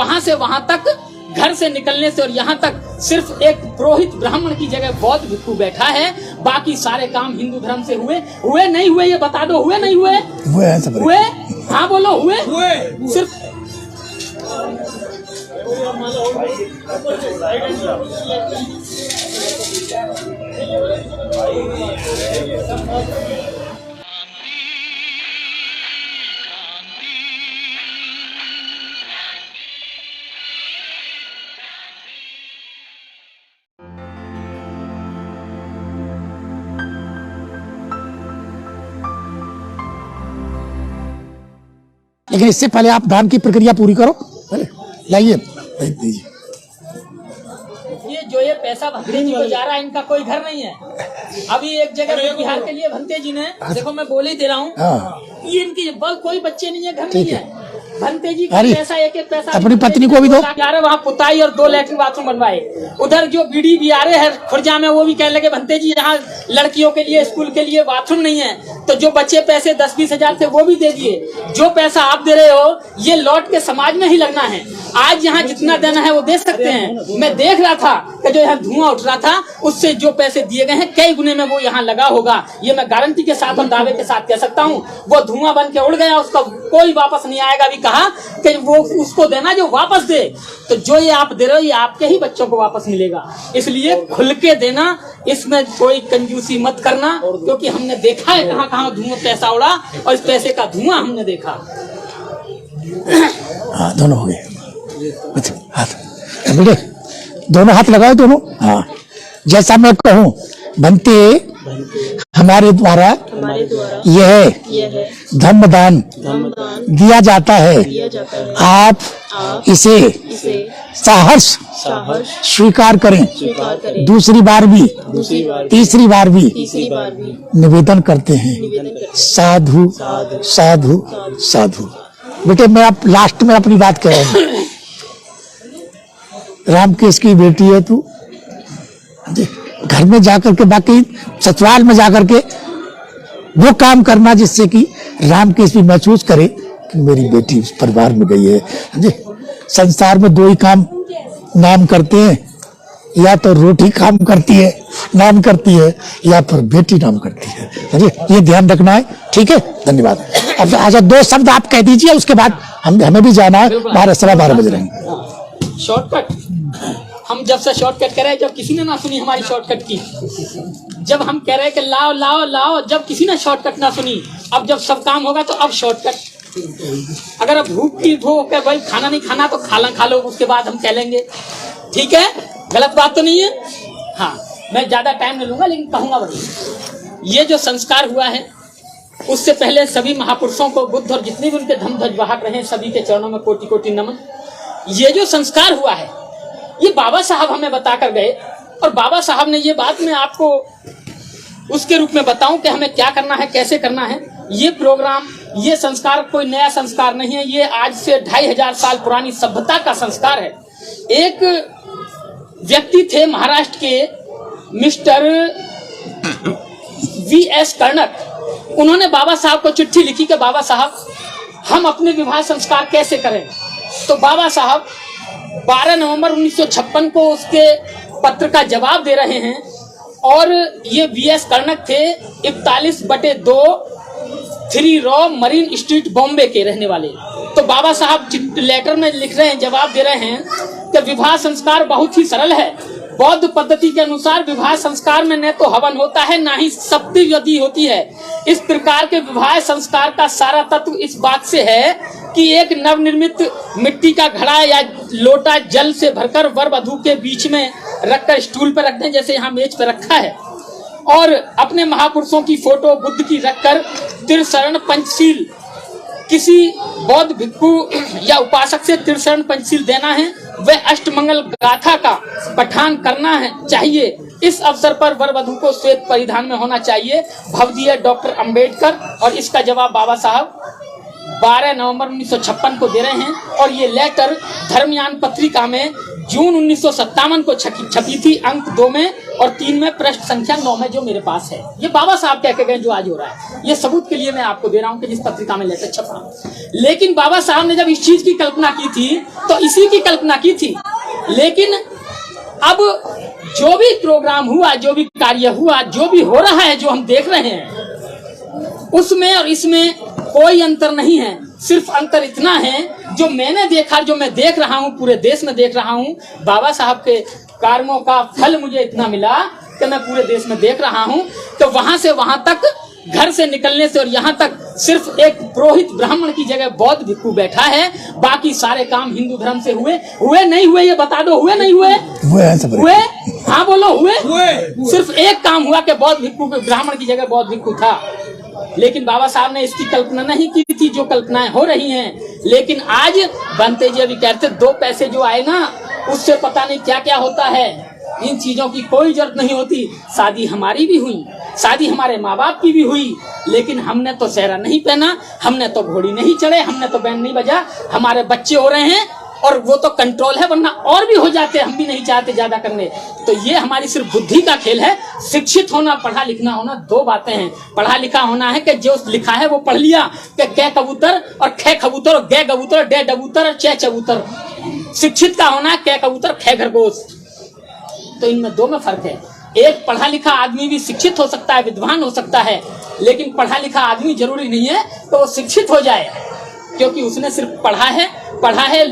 वहां से वहां तक, घर से निकलने से और यहाँ तक सिर्फ एक पुरोहित ब्राह्मण की जगह बौद्ध भिक्षु बैठा है। बाकी सारे काम हिंदू धर्म से हुए नहीं हुए, ये बता दो, हुए नहीं हुए? हुए? हाँ बोलो, हुए? सिर्फ लेकिन इससे पहले आप दान की प्रक्रिया पूरी करो। पहले लाइए, ये जो ये पैसा भंते जी को जा रहा है, इनका कोई घर नहीं है। अभी एक जगह बिहार के लिए भंते जी ने, देखो मैं बोल ही दे रहा हूँ, ये इनकी कोई बच्चे नहीं है, घर नहीं है। भंते जी का पैसा, एक पैसा अपनी पत्नी को भी दो। वहाँ पुताई और 2 लैट्रिन बाथरूम बनवाए। उधर जो बीडी बिहारे है खुर्जा में, वो भी कहने लगे भंते जी यहाँ लड़कियों के लिए, स्कूल के लिए बाथरूम नहीं है, तो जो बच्चे पैसे 10-20 हजार थे वो भी दे दिए। जो पैसा आप दे रहे हो ये लौट के समाज में ही लगना है। आज यहाँ जितना देना है वो दे सकते हैं। मैं देख रहा था कि जो यहाँ धुआं उठ रहा था, उससे जो पैसे दिए गए हैं कई गुने में वो यहाँ लगा होगा। ये मैं गारंटी के साथ और दावे के साथ कह सकता हूँ। वो धुआं बन के उड़ गया, उसका कोई वापस नहीं आएगा। भी कहा कि वो उसको देना जो वापस दे, तो जो ये आप दे रहे हो ये आपके ही बच्चों को वापस मिलेगा। इसलिए खुल के देना, इसमें कोई कंजूसी मत करना, क्योंकि हमने देखा है कहाँ कहाँ धुआं पैसा उड़ा, और इस पैसे का धुआं हमने देखा। हाँ, दोनों हो गए। हाथ बेटे, दोनों हाथ लगाओ दोनों। हाँ, जैसा मैं कहूँ भंते हमारे द्वारा यह धर्मदान दिया जाता है। आप इसे साहस स्वीकार करें। दूसरी बार भी, तीसरी बार भी निवेदन करते हैं। साधु साधु साधु। बेटे मैं आप लास्ट में अपनी बात कह रहा हूँ। रामकेश की बेटी है तू, घर में जाकर के, बाकी ससुराल में जाकर के वो काम करना जिससे कि रामकेश भी महसूस करे कि मेरी बेटी उस परिवार में गई है। संसार में 2 ही काम नाम करते हैं, या तो रोटी काम करती है, नाम करती है, या फिर बेटी नाम करती है। ये ध्यान रखना है, ठीक है? धन्यवाद। अब अच्छा 2 शब्द आप कह दीजिए, उसके बाद हमें भी जाना है, 12:15 बज रहे हैं। शॉर्टकट हम जब से शॉर्टकट कह रहे हैं, जब किसी ने ना सुनी हमारी शॉर्टकट की, जब हम कह रहे हैं कि लाओ लाओ लाओ, जब किसी ने शॉर्टकट ना सुनी, अब जब सब काम होगा तो अब शॉर्टकट। अगर अब भूख की हो के भाई खाना नहीं खाना तो खा लो, उसके बाद हम कह लेंगे, ठीक है? गलत बात तो नहीं है? हाँ, मैं ज्यादा टाइम नहीं लूंगा, लेकिन कहूंगा वही। ये जो संस्कार हुआ है, उससे पहले सभी महापुरुषों को, बुद्ध और जितने भी उनके धम ध्वज वाहक रहे, सभी के चरणों में कोटि कोटि नमन। ये जो संस्कार हुआ है, ये बाबा साहब हमें बता कर गए, और बाबा साहब ने ये बात मैं आपको उसके रूप में बताऊं कि हमें क्या करना है, कैसे करना है। ये प्रोग्राम, ये संस्कार कोई नया संस्कार नहीं है, ये आज से 2500 साल पुरानी सभ्यता का संस्कार है। एक व्यक्ति थे महाराष्ट्र के मिस्टर V.S. कर्णक, उन्होंने बाबा साहब को चिट्ठी लिखी कि बाबा साहब हम अपने विवाह संस्कार कैसे करें। तो बाबा साहब 12 नवंबर 1956 को उसके पत्र का जवाब दे रहे हैं, और ये V.S. कर्णक थे 41/2 3 रॉ मरीन स्ट्रीट बॉम्बे के रहने वाले। तो बाबा साहब लेटर में लिख रहे हैं, जवाब दे रहे हैं कि विवाह संस्कार बहुत ही सरल है। बौद्ध पद्धति के अनुसार विवाह संस्कार में न तो हवन होता है, ना ही सप्ती विधि होती है। इस प्रकार के विवाह संस्कार का सारा तत्व इस बात से है कि एक नवनिर्मित मिट्टी का घड़ा या लोटा जल से भरकर वर वधू के बीच में रखकर स्टूल पर रख दें, जैसे यहाँ मेज पर रखा है, और अपने महापुरुषों की फोटो बुद्ध की रखकर त्रिशरण पंचशील किसी बौद्ध भिक्षु या उपासक से त्रिशरण पंचशील देना है। वह अष्टमंगल गाथा का पठन करना है चाहिए। इस अवसर पर वर वधू को श्वेत परिधान में होना चाहिए। भवदीय डॉक्टर अंबेडकर। और इसका जवाब बाबा साहब 12 नवंबर 1956 को दे रहे हैं। और ये लेटर धर्मयान पत्रिका में जून 1957 को छपी थी, अंक 2 में और 3 में, पृष्ठ संख्या 9 में, जो मेरे पास है। ये बाबा साहब कह के गए जो आज हो रहा है। ये सबूत के लिए मैं आपको दे रहा हूं कि जिस पत्रिका में लेटर छपा। लेकिन बाबा साहब ने जब इस चीज की कल्पना की थी तो इसी की कल्पना की थी। लेकिन अब जो भी प्रोग्राम हुआ, जो भी कार्य हुआ, जो भी हो रहा है, जो हम देख रहे हैं, उसमें और इसमें कोई अंतर नहीं है। सिर्फ अंतर इतना है, जो मैंने देखा, जो मैं देख रहा हूं, पूरे देश में देख रहा हूं, बाबा साहब के कार्यों का फल मुझे इतना मिला कि मैं पूरे देश में देख रहा हूं। तो वहां से वहां तक, घर से निकलने से और यहाँ तक सिर्फ एक पुरोहित ब्राह्मण की जगह बौद्ध भिक्षु बैठा है। बाकी सारे काम हिंदू धर्म से हुए नहीं हुए, ये बता दो, हुए नहीं हुए? हुए? हाँ बोलो, हुए? सिर्फ एक काम हुआ कि बौद्ध भिक्षु, ब्राह्मण की जगह बौद्ध भिक्षु था। लेकिन बाबा साहब ने इसकी कल्पना नहीं की थी जो कल्पनाएं हो रही हैं। लेकिन आज बनते जी अभी कहते 2 पैसे जो आए ना, उससे पता नहीं क्या क्या होता है। इन चीजों की कोई जरूरत नहीं होती। शादी हमारी भी हुई, शादी हमारे माँ बाप की भी हुई, लेकिन हमने तो सेहरा नहीं पहना, हमने तो घोड़ी नहीं चढ़े, हमने तो बैंड नहीं बजा। हमारे बच्चे हो रहे हैं और वो तो कंट्रोल है, वरना और भी हो जाते, हम भी नहीं चाहते ज्यादा करने। तो ये हमारी सिर्फ बुद्धि का खेल है। शिक्षित होना, पढ़ा लिखना होना 2 बातें हैं। पढ़ा लिखा होना है कि जो लिखा है वो पढ़ लिया, कि कै कबूतर और खे कबूतर और गे कबूतर, डे डबूतर और चे चबूतर। शिक्षित का होना है कै कबूतर खे खरगोश। तो इनमें 2 में फर्क है। एक पढ़ा लिखा आदमी भी शिक्षित हो सकता है, विद्वान हो सकता है, लेकिन पढ़ा लिखा आदमी जरूरी नहीं है तो वो शिक्षित हो जाए, क्योंकि उसने सिर्फ पढ़ा है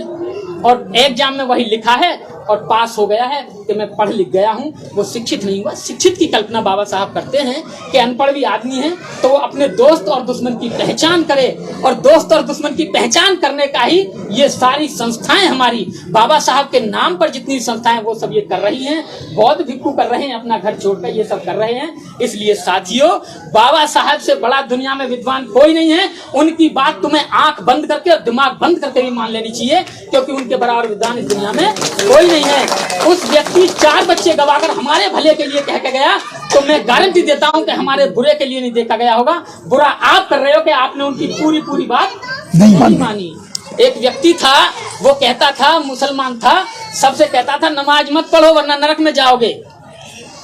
और एग्जाम में वही लिखा है और पास हो गया है कि मैं पढ़ लिख गया हूँ, वो शिक्षित नहीं हुआ। शिक्षित की कल्पना बाबा साहब करते हैं कि अनपढ़ भी आदमी है तो वो अपने दोस्त और दुश्मन की पहचान करे, और दोस्त और दुश्मन की पहचान करने का ही ये सारी संस्थाएं हमारी बाबा साहब के नाम पर जितनी संस्थाएं वो सब ये कर रही हैं। बौद्ध भिक्षु कर रहे हैं, अपना घर छोड़कर ये सब कर रहे हैं। इसलिए साथियों, बाबा साहब से बड़ा दुनिया में विद्वान कोई नहीं है। उनकी बात तुम्हें आंख बंद करके और दिमाग बंद करके भी मान लेनी चाहिए, क्योंकि उनके बराबर विद्वान इस दुनिया में कोई नहीं है। उस व्यक्ति 4 बच्चे गवाकर हमारे भले के लिए कह के गया, तो मैं गारंटी देता हूं कि हमारे बुरे के लिए नहीं देखा गया होगा। बुरा आप कर रहे हो कि आपने उनकी पूरी बात नहीं मानी। एक व्यक्ति था, वो कहता था, मुसलमान था, सबसे कहता था नमाज मत पढ़ो वरना नरक में जाओगे,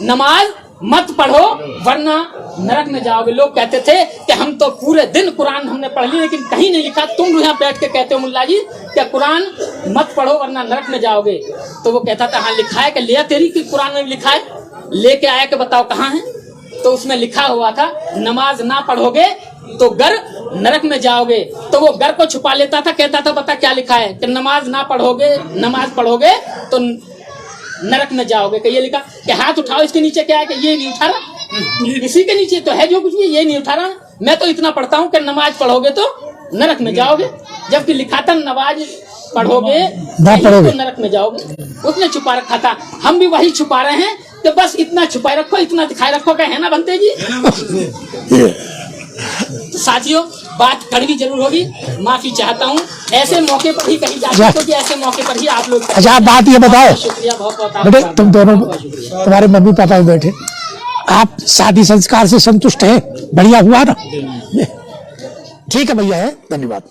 नमाज मत पढ़ो वरना नरक में जाओगे। लोग कहते थे कि हम तो पूरे दिन कुरान हमने पढ़ ली, लेकिन कहीं नहीं लिखा। तुम यहाँ बैठ के कहते हो मुल्ला जी क्या कुरान मत पढ़ो वरना नरक में जाओगे? तो वो कहता था हाँ लिखा है। कि लिया तेरी की कुरान में लिखा है? लेके आया कि बताओ कहाँ है? तो उसमें लिखा हुआ था नमाज ना पढ़ोगे तो गर नरक में जाओगे। तो वो गर को छुपा लेता था, कहता था बता क्या लिखा है? कि नमाज ना पढ़ोगे, नमाज पढ़ोगे तो नरक में जाओगे। कि ये लिखा कि हाथ उठाओ, इसके नीचे क्या है? कि ये नहीं उठा रहा, इसी के नीचे तो है जो कुछ भी, ये नहीं उठा रहा। मैं तो इतना पढ़ता हूँ कि नमाज पढ़ोगे तो नरक में जाओगे, जबकि लिखा था नमाज पढ़ोगे तो नरक में जाओगे। उसने छुपा रखा था, हम भी वही छुपा रहे हैं। तो बस इतना छुपाए रखो, इतना दिखाए रखो, क्या है ना बनते जी? तो साथियों, बात कड़वी जरूर होगी, माफी चाहता हूँ। ऐसे मौके पर ही कही जाती है, क्योंकि ऐसे मौके पर ही आप लोग। अच्छा आप बात ये बताओ, शुक्रिया बहुत बेटे तुम दोनों, तुम्हारे मम्मी पापा भी बैठे, आप शादी संस्कार से संतुष्ट है? बढ़िया हुआ ना? ठीक है भैया, है, धन्यवाद।